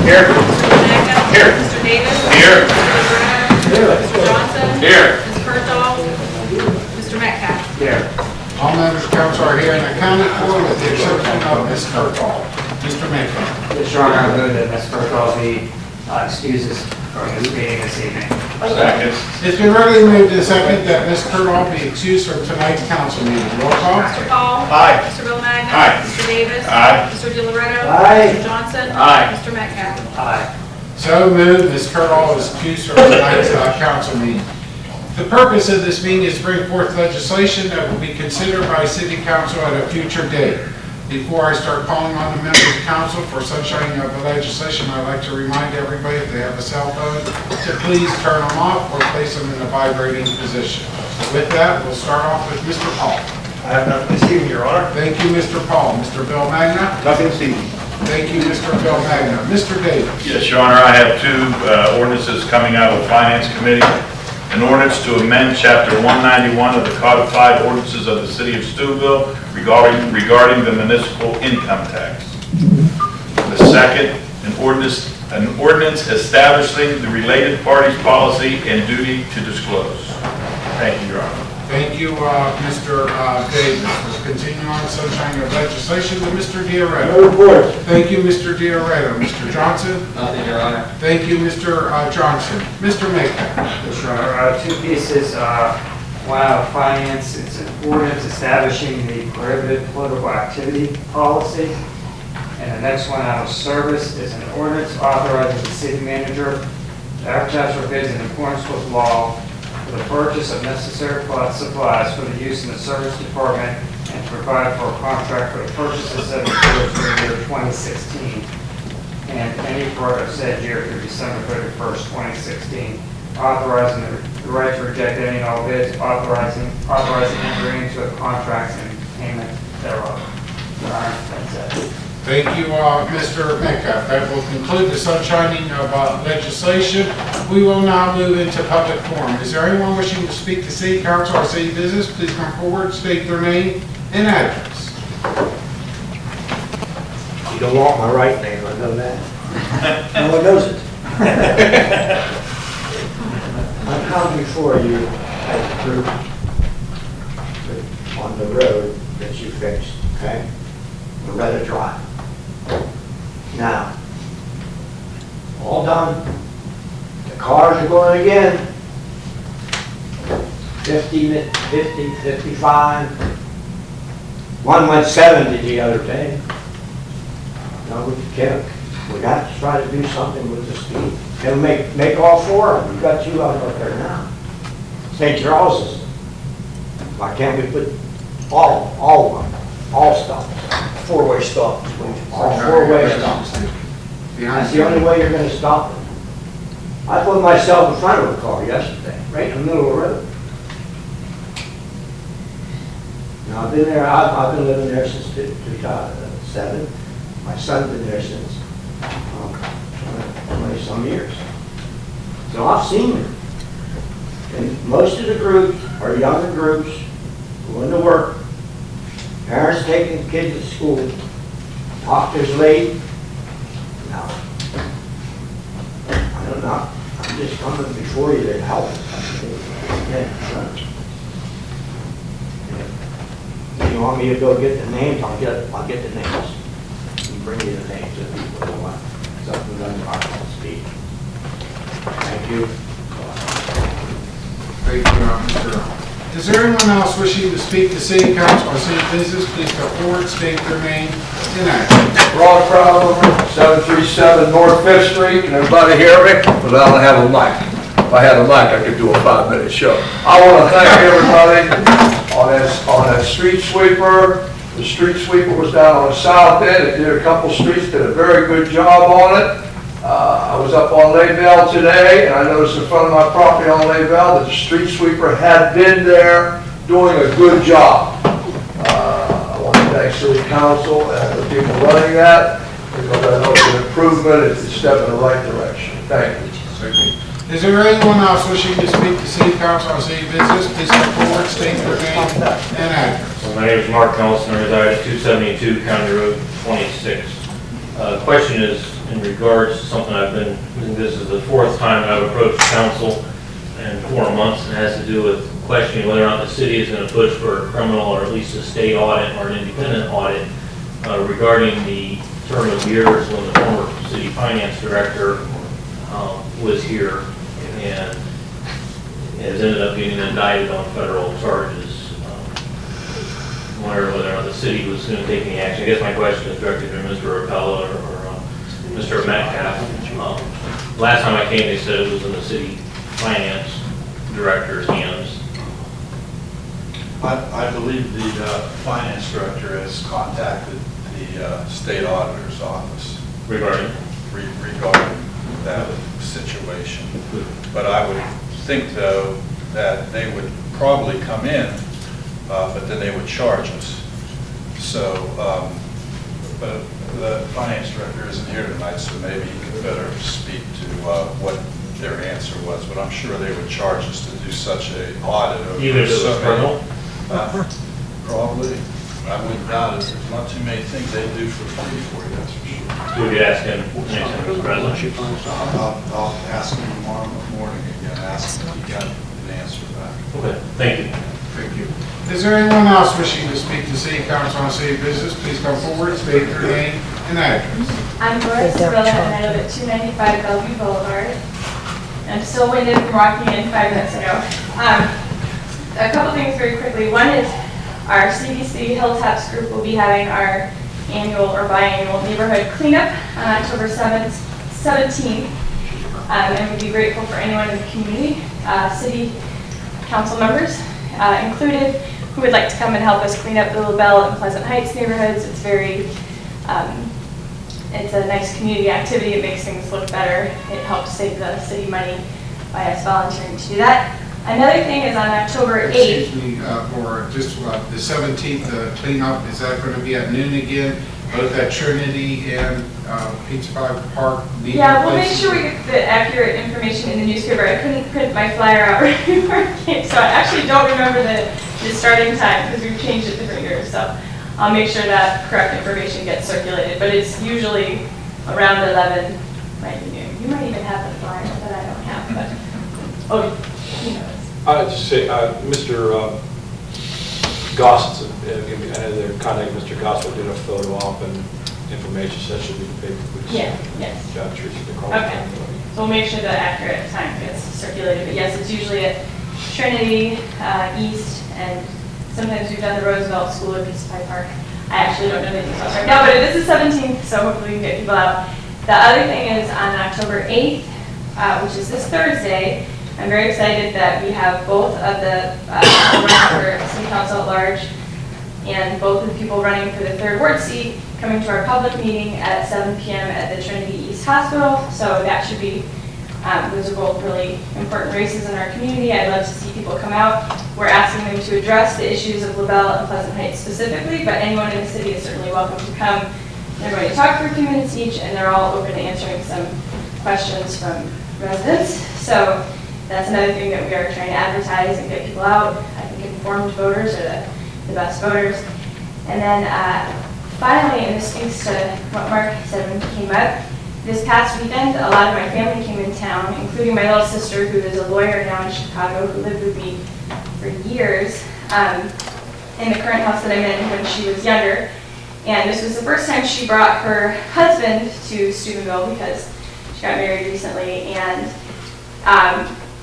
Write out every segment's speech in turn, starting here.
Here. Mr. Magna. Here. Mr. Davis. Here. Mr. Loretta. Mr. Johnson. Here. Ms. Berthold. Mr. Metcalf. Here. All members of council are here and accounted for with the exception of Ms. Berthold. Mr. Metcalf. Yes, Your Honor, I move that Ms. Berthold be excuses from this meeting this evening. Second. It's been regularly moved and seconded that Ms. Berthold be excused from tonight's council meeting. Roll call. Mr. Paul. Aye. Mr. Bill Magna. Aye. Mr. Davis. Aye. Mr. DiLoretto. Aye. Mr. Johnson. Aye. Mr. Metcalf. Aye. So moved. Ms. Berthold is excused from tonight's council meeting. The purpose of this meeting is to bring forth legislation that will be considered by City Council at a future date. Before I start calling on the members of council for sunshining of the legislation, I'd like to remind everybody if they have a cell phone to please turn them off or place them in a vibrating position. With that, we'll start off with Mr. Paul. I have nothing this evening, Your Honor. Thank you, Mr. Paul. Mr. Bill Magna. Nothing this evening. Thank you, Mr. Bill Magna. Mr. Davis. Yes, Your Honor, I have two ordinances coming out of the Finance Committee. An ordinance to amend Chapter 191 of the Codified Ordinances of the City of Steubenville regarding the municipal income tax. The second, an ordinance establishing the related parties' policy and duty to disclose. Thank you, Your Honor. Thank you, Mr. Davis. We'll continue on sunshine of legislation to Mr. Dioretto. No report. Thank you, Mr. Dioretto. Mr. Johnson. Nothing, Your Honor. Thank you, Mr. Johnson. Mr. Metcalf. Yes, Your Honor. Two pieces. One out of finance, it's an ordinance establishing the prohibited political activity policy. And the next one out of service is an ordinance authorizing the city manager to advertise for bids in accordance with law for the purchase of necessary supplies for the use in the service department and to provide for a contract for the purchases of materials for the year 2016 and any part of said year through December 31st, 2016, authorizing the right to reject any and all bids, authorizing entering into a contract and payment thereof. Your Honor, that's it. Thank you, Mr. Metcalf. That will conclude the sunshining of legislation. We will now move into public forum. Is there anyone wishing to speak to City Council or City Business? Please come forward, state their name and address. You don't want my right name, I know that. No one knows it. I come before you as a group on the road that you fixed, okay? Loretta Drive. Now, all done. The cars are going again. 50, 55. One went 70 the other day. No, we got to try to do something with the speed. Can we make all four of them? We've got two out there now. St. Charles is, why can't we put all of them, all stops? Four-way stop. All four-way stops. That's the only way you're gonna stop it. I put myself in front of a car yesterday, right in the middle of the road. Now, I've been there, I've been living there since 2007. My son's been there since 20-some years. So I've seen it. And most of the groups are younger groups going to work. Parents taking kids to school, doctors late. No. I don't know. I'm just coming before you to help. If you want me to go get the names, I'll get the names. And bring you the names of people who want something done by speed. Thank you. Thank you, Mr. Is there anyone else wishing to speak to City Council or City Business? Please come forward, state their name and address. Ron Crowder, 737 North 5th Street. Can everybody hear me? Because I don't have a mic. If I had a mic, I could do a 5-minute show. I want to thank everybody on that street sweeper. The street sweeper was down on the south end. It did a couple streets, did a very good job on it. I was up on Layville today, and I noticed in front of my property on Layville that the street sweeper had been there doing a good job. I want to thank City Council and the people running that, because I know it's an improvement, it's a step in the right direction. Thank you. Is there anyone else wishing to speak to City Council or City Business? Please come forward, state their name and address. My name is Mark Nelson, I reside at 272 County Road 26. Question is in regards to something this is the fourth time I've approached council in 4 months, and it has to do with questioning whether or not the city is going to push for a criminal or at least a state audit or an independent audit regarding the term of years when the former city finance director was here and has ended up getting indicted on federal charges. Wonder whether or not the city was going to take any action. I guess my question is directed to Mr. Rapella or Mr. Metcalf. Last time I came, they said it was in the city finance director's hands. I believe the finance director has contacted the state auditor's office Regarding? regarding that situation. But I would think, though, that they would probably come in, but then they would charge us. So, but the finance director isn't here tonight, so maybe he could better speak to what their answer was. But I'm sure they would charge us to do such an audit. Even if it was criminal? Probably. I wouldn't doubt it. There's not too many things they do for free for you, that's for sure. We could ask him next time he's present. I'll ask him tomorrow morning again, ask him if he got an answer back. Okay, thank you. Thank you. Is there anyone else wishing to speak to city council on city business? Please come forward, state your name and address. I'm Laura Sabella, and I live at 295 Bellevue Boulevard. I'm still winded from walking in 5 minutes ago. A couple things very quickly. One is our CBC Hilltops group will be having our annual or biannual neighborhood cleanup on October 17th. And we'd be grateful for anyone in the community, city council members included, who would like to come and help us clean up the LaBelle and Pleasant Heights neighborhoods. It's very, it's a nice community activity. It makes things look better. It helps save the city money by us volunteering to do that. Another thing is on October 8th. Excuse me, for just the 17th cleanup, is that going to be at noon again? Both at Trinity and Pizza Park? Yeah, we'll make sure we get the accurate information in the newspaper. I couldn't print my flyer out right before I came, so I actually don't remember the starting time because we've changed it different years. So I'll make sure that correct information gets circulated. But it's usually around 11, right noon. You might even have the flyer that I don't have, but he knows. I'd just say, Mr. Goss, their contact, Mr. Goss will do a photo op and information session in the paper. Yes. John Teresa to call. Okay. So we'll make sure the accurate time gets circulated. But yes, it's usually at Trinity, East, and sometimes we've done the Roosevelt School or Pizza Park. I actually don't know the details right now, but it is the 17th, so hopefully we can get people out. The other thing is on October 8th, which is this Thursday, I'm very excited that we have both of the running for city council at large and both of the people running for the 3rd ward seat coming to our public meeting at 7 p.m. at the Trinity East Hospital. So that should be, those are both really important races in our community. I'd love to see people come out. We're asking them to address the issues of LaBelle and Pleasant Heights specifically, but anyone in the city is certainly welcome to come. They're going to talk for a few minutes each, and they're all open to answering some questions from residents. So that's another thing that we are trying to advertise and get people out. I think informed voters are the best voters. And then finally, and this speaks to what Mark said when he came up, this past weekend, a lot of my family came in town, including my little sister, who is a lawyer now in Chicago, who lived with me for years in the current house that I'm in when she was younger. And this was the first time she brought her husband to Steubenville because she got married recently. And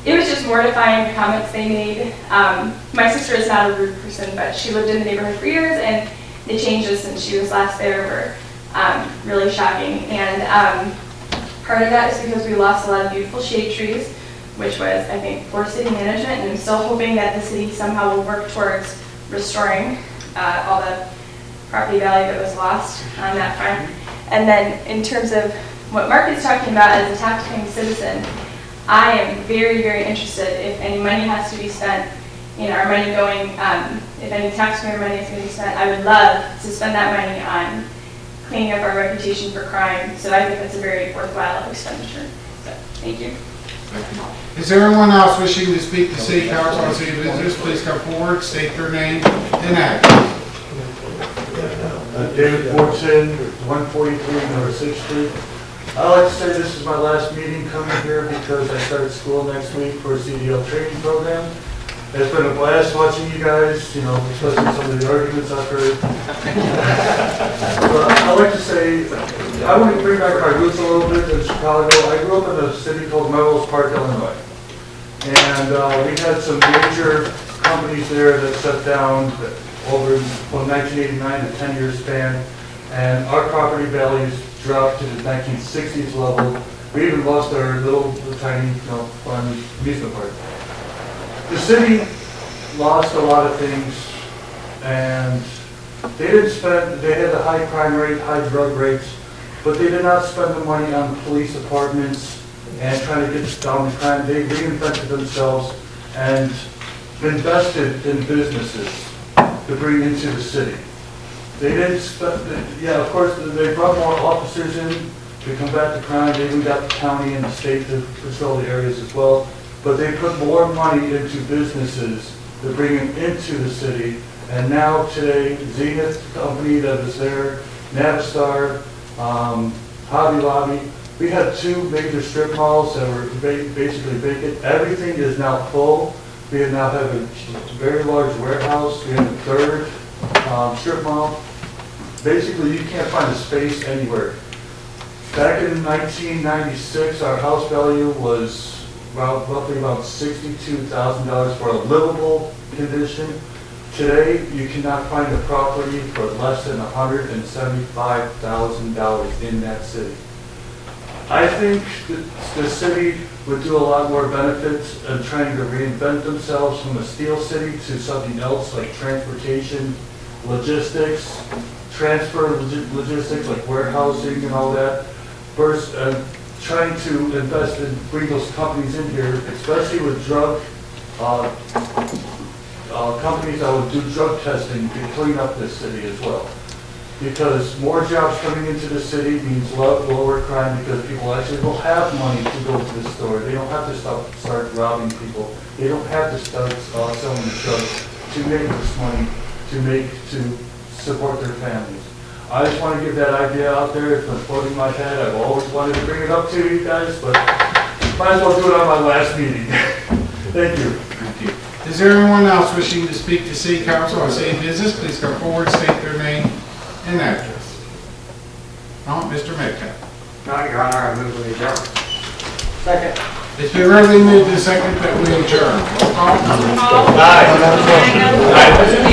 it was just mortifying, the comments they made. My sister is not a rude person, but she lived in the neighborhood for years, and the changes since she was last there were really shocking. And part of that is because we lost a lot of beautiful shade trees, which was, I think, poor city management, and I'm still hoping that the city somehow will work towards restoring all the property value that was lost on that front. And then in terms of what Mark is talking about as a tax-paying citizen, I am very, very interested if any money has to be spent, our money going, if any taxpayer money is going to be spent, I would love to spend that money on cleaning up our reputation for crime. So I think that's a very worthwhile expenditure. So, thank you. Is there anyone else wishing to speak to city council on city business? Please come forward, state your name and address. David Fortson, 143 North 6th Street. I like to say this is my last meeting coming here because I start school next week for a CDL training program. It's been a blast watching you guys, you know, especially some of the arguments I've heard. But I like to say, I want to bring back my roots a little bit in Chicago. I grew up in a city called Melrose Park, Illinois. And we had some major companies there that shut down over from 1989 to 10-year span. And our property values dropped to the 1960s level. We even lost our little tiny, fun amusement park. The city lost a lot of things, and they had the high crime rate, high drug rates, but they did not spend the money on police departments and trying to get down the crime. They reinvented themselves and invested in businesses to bring into the city. They didn't spend, of course, they brought more officers in to combat the crime. They even got the county and the state to patrol the areas as well. But they put more money into businesses to bring them into the city. And now today, Zenith, the company that was there, Navistar, Hobby Lobby, we had two major strip malls that were basically vacant. Everything is now full. We now have a very large warehouse. We have a third strip mall. Basically, you can't find a space anywhere. Back in 1996, our house value was roughly about $62,000 for a livable condition. Today, you cannot find a property for less than $175,000 in that city. I think that the city would do a lot more benefits in trying to reinvent themselves from a steel city to something else like transportation, logistics, logistics like warehousing and all that, versus trying to invest and bring those companies in here, especially with drug companies that would do drug testing to clean up this city as well. Because more jobs coming into the city means lower crime because people actually will have money to go to the store. They don't have to start robbing people. They don't have to start selling the drugs to make this money to support their families. I just want to give that idea out there. It's been floating in my head. I've always wanted to bring it up to you guys, but might as well do it on my last meeting. Thank you. Thank you. Is there anyone else wishing to speak to City Council on city business? Please come forward, state their name and address. Mr. Metcalf. No, Your Honor, I move we adjourn. Second. It's been really moved and seconded that we adjourn. Roll call. Mr. Hall. Mr. Magno.